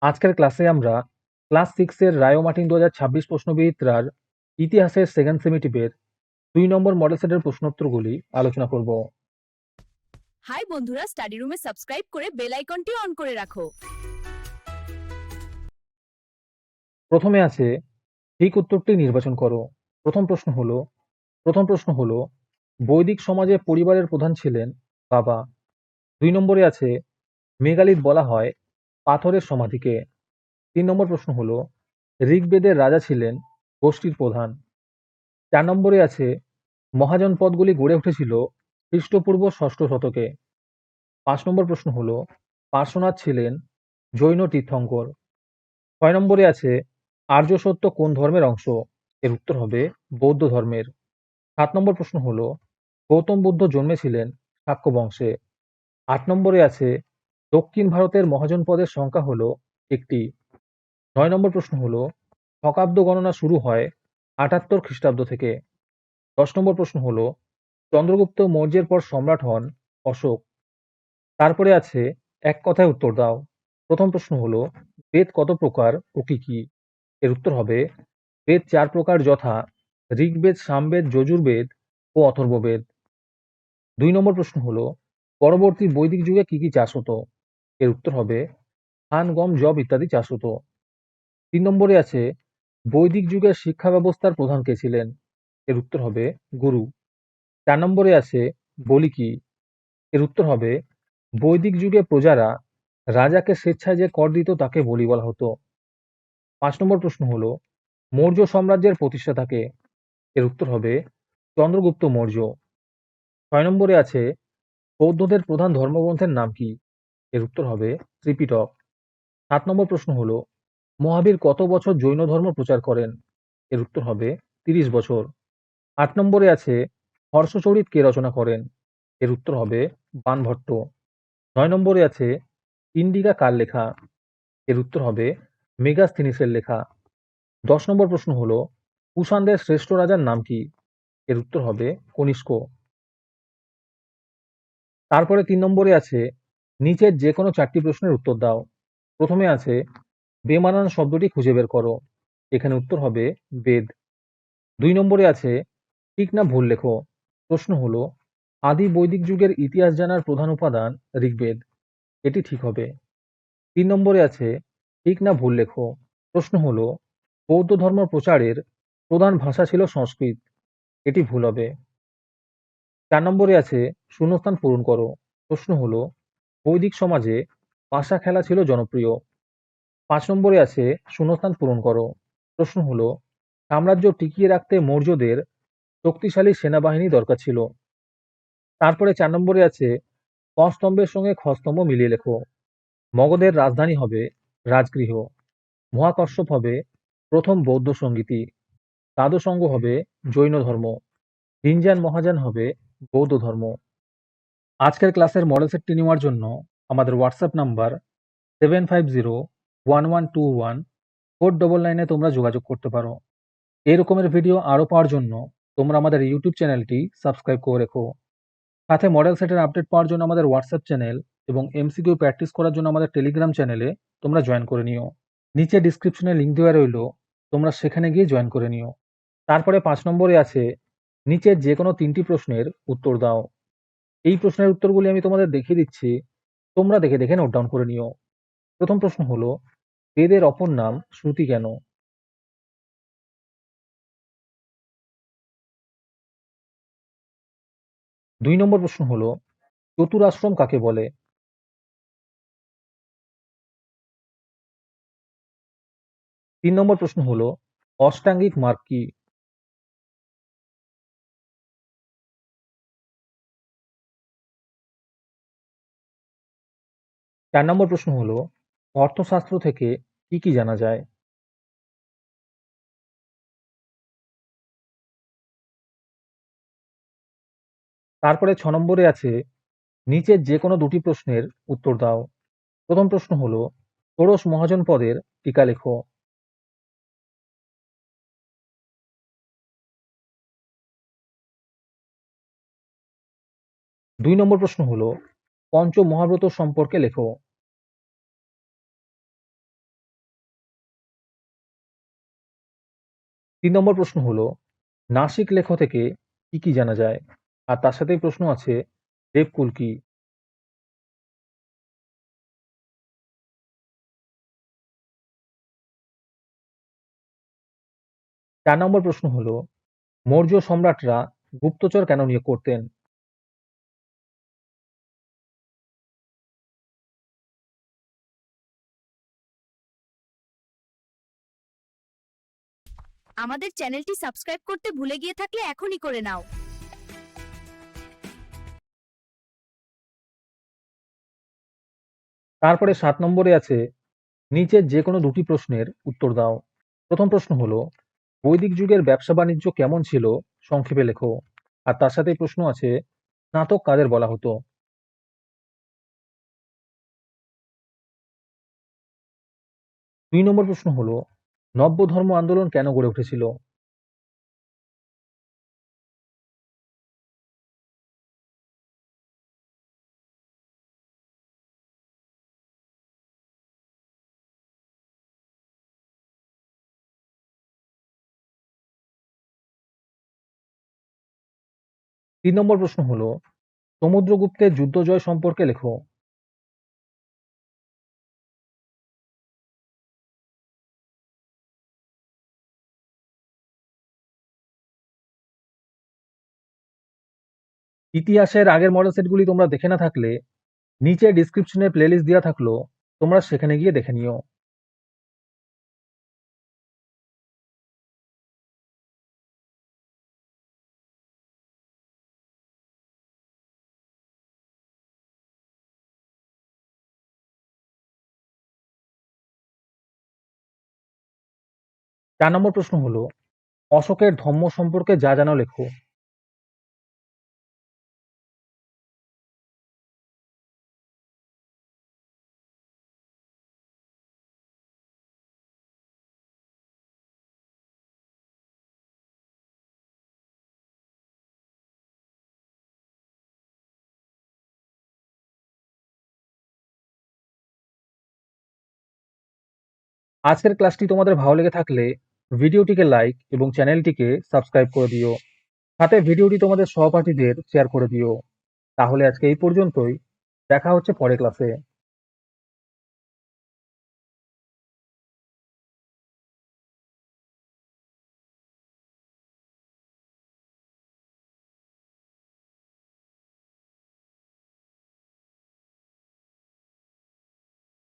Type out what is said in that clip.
আজকের ক্লাসে আমরা ক্লাস 6 এর রায় ও মার্টিন 2026 প্রশ্নবিচিত্রার ইতিহাসের সেকেন্ড সেমিটিভের 2 নম্বর মডেল সেটের প্রশ্নোত্তরগুলি আলোচনা করব। হাই বন্ধুরা, স্টাডি রুমে সাবস্ক্রাইব করে বেল আইকনটি অন করে রাখো। প্রথমে আছে ঠিক উত্তরটি নির্বাচন করো। প্রথম প্রশ্ন হলো বৈদিক সমাজে পরিবারের প্রধান ছিলেন বাবা। 2 নম্বরে আছে মেগালিথ বলা হয় পাথরের সমাধিকে। 3 নম্বর প্রশ্ন হলো ঋগ্বেদের রাজা ছিলেন গোষ্ঠীর প্রধান। 4 নম্বরে আছে মহাজনপদগুলি গড়ে উঠেছিল খ্রিস্টপূর্ব ষষ্ঠ শতকে। 5 নম্বর প্রশ্ন হলো পার্শ্বনাথ ছিলেন জৈন তীর্থঙ্কর। 6 নম্বরে আছে আর্য সত্য কোন ধর্মের অংশ? এর উত্তর হবে বৌদ্ধ ধর্মের। 7 নম্বর প্রশ্ন হলো গৌতম বুদ্ধ জন্মেছিলেন শাক্য বংশে। 8 নম্বরে আছে দক্ষিণ ভারতের মহাজনপদের সংখ্যা হলো একটি। 9 নম্বর প্রশ্ন হলো শকাব্দ গণনা শুরু হয় 78 খ্রিস্টাব্দ থেকে। 10 নম্বর প্রশ্ন হলো চন্দ্রগুপ্ত মৌর্যের পর সম্রাট হন অশোক। তারপরে আছে এক কথায় উত্তর দাও। প্রথম প্রশ্ন হলো বেদ কত প্রকার ও কি কি? এর উত্তর হবে বেদ 4 প্রকার যথা ঋগ্বেদ, সামবেদ, যজুর্বেদ ও অথর্ববেদ। 2 নম্বর প্রশ্ন হলো পরবর্তী বৈদিক যুগে কি কি চাষ হতো? এর উত্তর হবে ধান, গম, যব ইত্যাদি চাষ হতো। 3 নম্বরে আছে বৈদিক যুগের শিক্ষা ব্যবস্থার প্রধান কে ছিলেন? এর উত্তর হবে গুরু। 4 নম্বরে আছে বলি কি? এর উত্তর হবে বৈদিক যুগে প্রজারা রাজাকে স্বেচ্ছায় যে কর দিত তাকে বলি বলা হতো। 5 নম্বর প্রশ্ন হলো মৌর্য সাম্রাজ্যের প্রতিষ্ঠাতা কে? এর উত্তর হবে চন্দ্রগুপ্ত মৌর্য। 6 নম্বরে আছে বৌদ্ধদের প্রধান ধর্মগ্রন্থের নাম কি? এর উত্তর হবে ত্রিপিটক। 7 নম্বর প্রশ্ন হলো মহাবীর কত বছর জৈন ধর্ম প্রচার করেন? এর উত্তর হবে 30 বছর। 8 নম্বরে আছে হর্ষচরিত কে রচনা করেন? এর উত্তর হবে বাণভট্ট। 9 নম্বরে আছে ইন্ডিকা কার লেখা? এর উত্তর হবে মেগাস্থিনিসের লেখা। 10 নম্বর প্রশ্ন হলো কুষাণদের শ্রেষ্ঠ রাজার নাম কি? এর উত্তর হবে কনিষ্ক। তারপরে 3 নম্বরে আছে নিচের যে কোনো 4টি প্রশ্নের উত্তর দাও। প্রথমে আছে বেমানান শব্দটি খুঁজে বের করো। এখানে উত্তর হবে বেদ। 2 নম্বরে আছে ঠিক না ভুল লেখো। প্রশ্ন হলো আদি বৈদিক যুগের ইতিহাস জানার প্রধান উপাদান ঋগ্বেদ। এটি ঠিক হবে। 3 নম্বরে আছে ঠিক না ভুল লেখো। প্রশ্ন হলো বৌদ্ধ ধর্ম প্রচারের প্রধান ভাষা ছিল সংস্কৃত। এটি ভুল হবে। 4 নম্বরে আছে শূন্যস্থান পূরণ করো। প্রশ্ন হলো বৈদিক সমাজে পাশা খেলা ছিল জনপ্রিয়। 5 নম্বরে আছে শূন্যস্থান পূরণ করো। প্রশ্ন হলো সাম্রাজ্য টিকিয়ে রাখতে মৌর্যদের শক্তিশালী সেনাবাহিনী দরকার ছিল। তারপরে 4 নম্বরে আছে ক স্তম্ভের সঙ্গে খ স্তম্ভ মিলিয়ে লেখো। মগধের রাজধানী হবে রাজগৃহ। মহাকশ্যপ হবে প্রথম বৌদ্ধ সঙ্গীতি। দ্বাদশঙ্গ হবে জৈন ধর্ম। রিনজান মহাযান হবে বৌদ্ধ ধর্ম। আজকের ক্লাসের মডেল সেটটি নেওয়ার জন্য আমাদের হোয়াটসঅ্যাপ নাম্বার 7501121499 তোমরা যোগাযোগ করতে পারো। এই রকমের ভিডিও আরও পাওয়ার জন্য তোমরা আমাদের ইউটিউব চ্যানেলটি সাবস্ক্রাইব করে রেখো। সাথে মডেল সেটের আপডেট পাওয়ার জন্য আমাদের হোয়াটসঅ্যাপ চ্যানেল এবং এমসিকিউ প্র্যাকটিস করার জন্য আমাদের টেলিগ্রাম চ্যানেলে তোমরা জয়েন করে নিও। নিচে ডিসক্রিপশনে লিঙ্ক দেওয়া রইল, তোমরা সেখানে গিয়ে জয়েন করে নিও। তারপরে 5 নম্বরে আছে নিচের যে কোনো 3টি প্রশ্নের উত্তর দাও। এই প্রশ্নের উত্তরগুলি আমি তোমাদের দেখিয়ে দিচ্ছি, তোমরা দেখে দেখে নোট ডাউন করে নিও। প্রথম প্রশ্ন হলো বেদের অপর নাম শ্রুতি কেন? 2 নম্বর প্রশ্ন হলো চতুরাশ্রম কাকে বলে? 3 নম্বর প্রশ্ন হলো অষ্টাঙ্গিক মার্গ কি? 4 নম্বর প্রশ্ন হলো অর্থশাস্ত্র থেকে কি কি জানা যায়? তারপরে 6 নম্বরে আছে নিচের যে কোনো 2টি প্রশ্নের উত্তর দাও। প্রথম প্রশ্ন হলো ষোড়শ মহাজন পদের টিকা লেখো। 2 নম্বর প্রশ্ন হলো পঞ্চ মহাব্রত সম্পর্কে লেখো। 3 নম্বর প্রশ্ন হলো, নাসিক লেখ থেকে কি কি জানা যায়? আর তার সাথেই প্রশ্ন আছে, দেবকুল কি? 4 নম্বর প্রশ্ন হলো, মৌর্য সম্রাটরা গুপ্তচর কেন নিয়োগ করতেন? আমাদের চ্যানেলটি সাবস্ক্রাইব করতে ভুলে গিয়ে থাকলে এখনই করে নাও। তারপরে 7 নম্বরে আছে, নিচের যে কোনো দুটি প্রশ্নের উত্তর দাও। প্রথম প্রশ্ন হলো, বৈদিক যুগের ব্যবসা বাণিজ্য কেমন ছিল সংক্ষেপে লেখো। আর তার সাথেই প্রশ্ন আছে, স্নাতক কাদের বলা হতো? 2 নম্বর প্রশ্ন হলো, নব্য ধর্ম আন্দোলন কেন গড়ে উঠেছিল? 3 নম্বর প্রশ্ন হলো, সমুদ্রগুপ্তের যুদ্ধ জয় সম্পর্কে লেখো। ইতিহাসের আগের মডেল সেটগুলি তোমরা দেখে না থাকলে নিচে ডিসক্রিপশনে প্লেলিস্ট দেওয়া থাকলো, তোমরা সেখানে গিয়ে দেখে নিও। চার নম্বর প্রশ্ন হলো, অশোকের ধম্ম সম্পর্কে যা জানো লেখো। আজকের ক্লাসটি তোমাদের ভালো লেগে থাকলে ভিডিওটিকে লাইক এবং চ্যানেলটিকে সাবস্ক্রাইব করে দিও। সাথে ভিডিওটি তোমাদের সহপাঠীদের শেয়ার করে দিও। তাহলে আজকে এই পর্যন্তই। দেখা হচ্ছে পরের ক্লাসে।